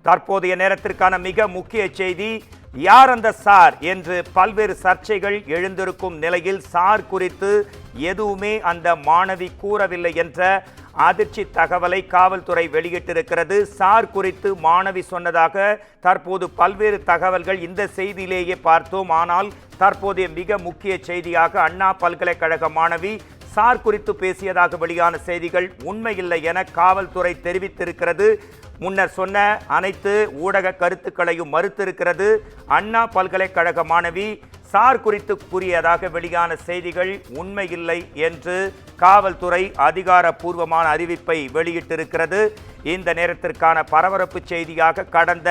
தற்போதைய நேரத்திற்கான மிக முக்கிய செய்தி, யார் அந்த சார் என்று பல்வேறு சர்ச்சைகள் எழுந்திருக்கும் நிலையில் சார் குறித்து எதுவுமே அந்த மாணவி கூறவில்லை என்ற அதிர்ச்சி தகவலை காவல்துறை வெளியிட்டிருக்கிறது. சார் குறித்து மாணவி சொன்னதாக தற்போது பல்வேறு தகவல்கள் இந்த செய்தியிலேயே பார்த்தோம். ஆனால் தற்போதைய மிக முக்கிய செய்தியாக அண்ணா பல்கலைக்கழக மாணவி சார் குறித்து பேசியதாக வெளியான செய்திகள் உண்மையில்லை என காவல்துறை தெரிவித்திருக்கிறது. முன்னர் சொன்ன அனைத்து ஊடக கருத்துக்களையும் மறுத்திருக்கிறது. அண்ணா பல்கலைக்கழக மாணவி சார் குறித்து கூறியதாக வெளியான செய்திகள் உண்மையில்லை என்று காவல்துறை அதிகாரப்பூர்வமான அறிவிப்பை வெளியிட்டிருக்கிறது. இந்த நேரத்திற்கான பரபரப்பு செய்தியாக கடந்த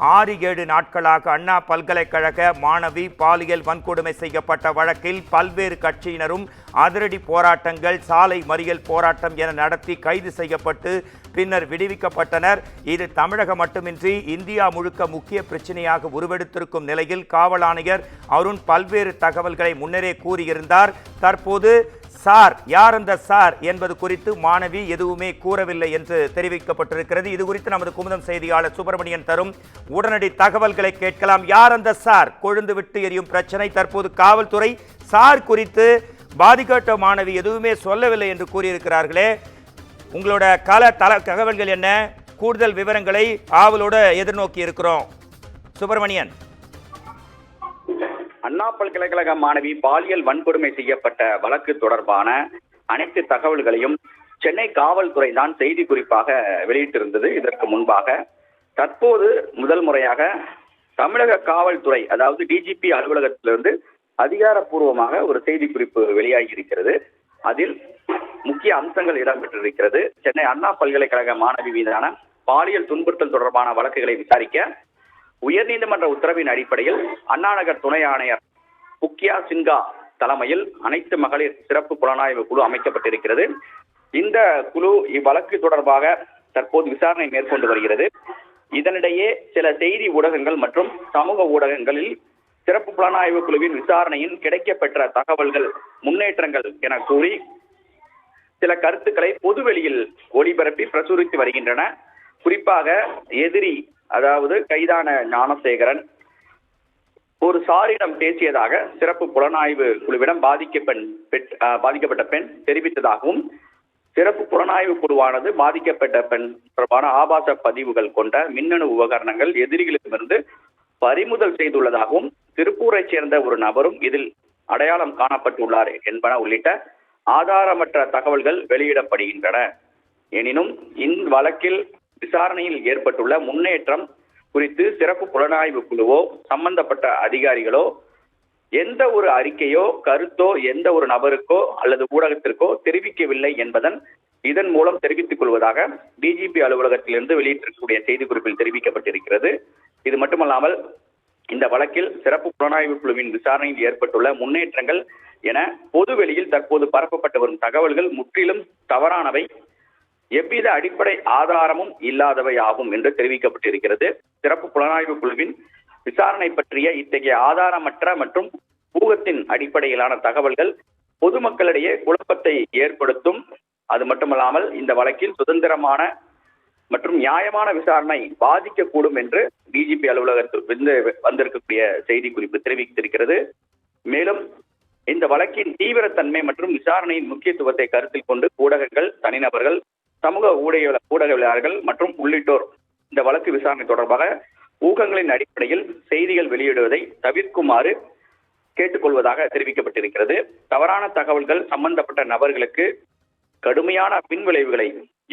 6-7 நாட்களாக அண்ணா பல்கலைக்கழக மாணவி பாலியல் வன்கொடுமை செய்யப்பட்ட வழக்கில் பல்வேறு கட்சியினரும் அதிரடி போராட்டங்கள், சாலை மறியல் போராட்டம் என நடத்தி கைது செய்யப்பட்டு பின்னர் விடுவிக்கப்பட்டனர். இது தமிழகம் மட்டுமின்றி இந்தியா முழுக்க முக்கிய பிரச்சனையாக உருவெடுத்திருக்கும் நிலையில் காவல் ஆணையர் அருண் பல்வேறு தகவல்களை முன்னரே கூறியிருந்தார். தற்போது சார், யார் அந்த சார் என்பது குறித்து மாணவி எதுவுமே கூறவில்லை என்று தெரிவிக்கப்பட்டிருக்கிறது. இது குறித்து நமது குமுதம் செய்தியாளர் சுப்பிரமணியன் தரும் உடனடி தகவல்களை கேட்கலாம். யார் அந்த சார்? கொழுந்து விட்டு எரியும் பிரச்சனை. தற்போது காவல்துறை சார் குறித்து பாதிக்கப்பட்ட மாணவி எதுவுமே சொல்லவில்லை என்று கூறியிருக்கிறார்களே, உங்களோட தகவல்கள் என்ன? கூடுதல் விவரங்களை ஆவலோடு எதிர்நோக்கி இருக்கிறோம். சுப்பிரமணியன். அண்ணா பல்கலைக்கழக மாணவி பாலியல் வன்கொடுமை செய்யப்பட்ட வழக்கு தொடர்பான அனைத்து தகவல்களையும் சென்னை காவல்துறை தான் செய்தி குறிப்பாக வெளியிட்டிருந்தது. இதற்கு முன்பாக தற்போது முதல் முறையாக தமிழக காவல்துறை, அதாவது டிஜிபி அலுவலகத்திலிருந்து அதிகாரப்பூர்வமாக ஒரு செய்தி குறிப்பு வெளியாகி இருக்கிறது. அதில் முக்கிய அம்சங்கள் இடம்பெற்றிருக்கிறது. சென்னை அண்ணா பல்கலைக்கழக மாணவி மீதான பாலியல் துன்புறுத்தல் தொடர்பான வழக்குகளை விசாரிக்க உயர்நீதிமன்ற உத்தரவின் அடிப்படையில் அண்ணாநகர் துணை ஆணையர் புக்கியா சின்ஹா தலைமையில் அனைத்து மகளிர் சிறப்பு புலனாய்வு குழு அமைக்கப்பட்டிருக்கிறது. இந்த குழு இவ்வழக்கு தொடர்பாக தற்போது விசாரணை மேற்கொண்டு வருகிறது. இதனிடையே சில செய்தி ஊடகங்கள் மற்றும் சமூக ஊடகங்களில் சிறப்பு புலனாய்வு குழுவின் விசாரணையின் கிடைக்கப்பெற்ற தகவல்கள், முன்னேற்றங்கள் என கூறி சில கருத்துக்களை பொதுவெளியில் ஒளிபரப்பி பிரசுரித்து வருகின்றன. குறிப்பாக எதிரி, அதாவது கைதான ஞானசேகரன் ஒரு சாரிடம் பேசியதாக சிறப்பு புலனாய்வு குழுவிடம் பாதிக்கப்பட்ட பெண் தெரிவித்ததாகவும், சிறப்பு புலனாய்வு குழுவானது பாதிக்கப்பட்ட பெண் தொடர்பான ஆபாச பதிவுகள் கொண்ட மின்னணு உபகரணங்கள் எதிரிகளிடமிருந்து பறிமுதல் செய்துள்ளதாகவும், திருப்பூரை சேர்ந்த ஒரு நபரும் இதில் அடையாளம் காணப்பட்டுள்ளார் என்பன உள்ளிட்ட ஆதாரமற்ற தகவல்கள் வெளியிடப்படுகின்றன. எனினும் இந்த வழக்கில் விசாரணையில் ஏற்பட்டுள்ள முன்னேற்றம் குறித்து சிறப்பு புலனாய்வு குழுவோ சம்பந்தப்பட்ட அதிகாரிகளோ எந்த ஒரு அறிக்கையோ கருத்தோ எந்த ஒரு நபருக்கோ அல்லது ஊடகத்திற்கோ தெரிவிக்கவில்லை என்பதன் இதன் மூலம் தெரிவித்துக் கொள்வதாக டிஜிபி அலுவலகத்திலிருந்து வெளியிட்டிருக்கக்கூடிய செய்திக்குறிப்பில் தெரிவிக்கப்பட்டிருக்கிறது. இது மட்டுமல்லாமல் இந்த வழக்கில் சிறப்பு புலனாய்வு குழுவின் விசாரணையில் ஏற்பட்டுள்ள முன்னேற்றங்கள் என பொதுவெளியில் தற்போது பரப்பப்பட்டு வரும் தகவல்கள் முற்றிலும் தவறானவை, எவ்வித அடிப்படை ஆதாரமும் இல்லாதவை ஆகும் என்று தெரிவிக்கப்பட்டிருக்கிறது. சிறப்பு புலனாய்வு குழுவின் விசாரணை பற்றிய இத்தகைய ஆதாரமற்ற மற்றும் ஊகத்தின் அடிப்படையிலான தகவல்கள் பொதுமக்களிடையே குழப்பத்தை ஏற்படுத்தும். அது மட்டுமல்லாமல் இந்த வழக்கில் சுதந்திரமான மற்றும் நியாயமான விசாரணை பாதிக்கக்கூடும் என்று டிஜிபி அலுவலகத்தில் வந்திருக்கக்கூடிய செய்தி குறிப்பு தெரிவித்திருக்கிறது. மேலும் இந்த வழக்கின் தீவிரத்தன்மை மற்றும் விசாரணையின் முக்கியத்துவத்தை கருத்தில் கொண்டு ஊடகங்கள், தனிநபர்கள், சமூக ஊடகவியலாளர்கள் மற்றும் உள்ளிட்டோர் இந்த வழக்கு விசாரணை தொடர்பாக ஊகங்களின் அடிப்படையில் செய்திகள் வெளியிடுவதை தவிர்க்குமாறு கேட்டுக்கொள்வதாக தெரிவிக்கப்பட்டிருக்கிறது. தவறான தகவல்கள் சம்பந்தப்பட்ட நபர்களுக்கு கடுமையான பின்விளைவுகளை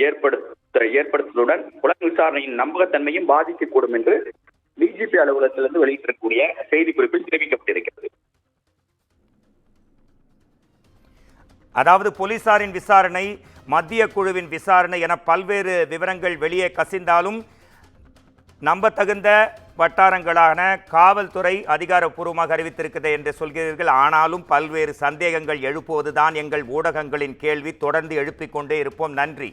ஏற்படுத்துவதுடன் புலன் விசாரணையின் நம்பகத்தன்மையும் பாதிக்கக்கூடும் என்று டிஜிபி அலுவலகத்திலிருந்து வெளியிட்டிருக்கக்கூடிய செய்தி குறிப்பில் தெரிவிக்கப்பட்டிருக்கிறது. அதாவது போலீசாரின் விசாரணை, மத்திய குழுவின் விசாரணை என பல்வேறு விவரங்கள் வெளியே கசிந்தாலும் நம்பத்தகுந்த வட்டாரங்களான காவல்துறை அதிகாரப்பூர்வமாக அறிவித்திருக்கிறது என்று சொல்கிறீர்கள். ஆனாலும் பல்வேறு சந்தேகங்கள் எழுப்புவதுதான் எங்கள் ஊடகங்களின் கேள்வி. தொடர்ந்து எழுப்பிக் கொண்டே இருப்போம். நன்றி.